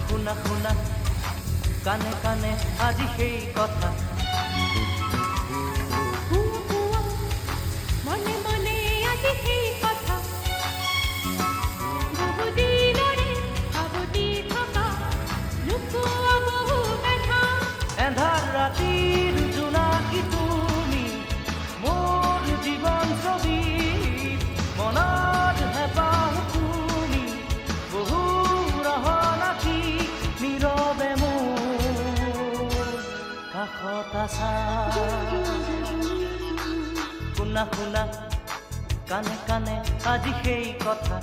শুনা শুনা কানে কানে আজি সেই কথা মনে মনে আজি সেই কথা বহুদিনৰে সাৱটি থকা লুকুৱা বহু কথা এন্ধাৰ ৰাতিৰ জোনাকী তুমি মোৰ জীৱন ছবি মনত হেঁপাহ তুমি বহু ৰহনাকি নীৰৱে মোৰ কাষত আছা শুনা শুনা কানে কানে আজি সেই কথা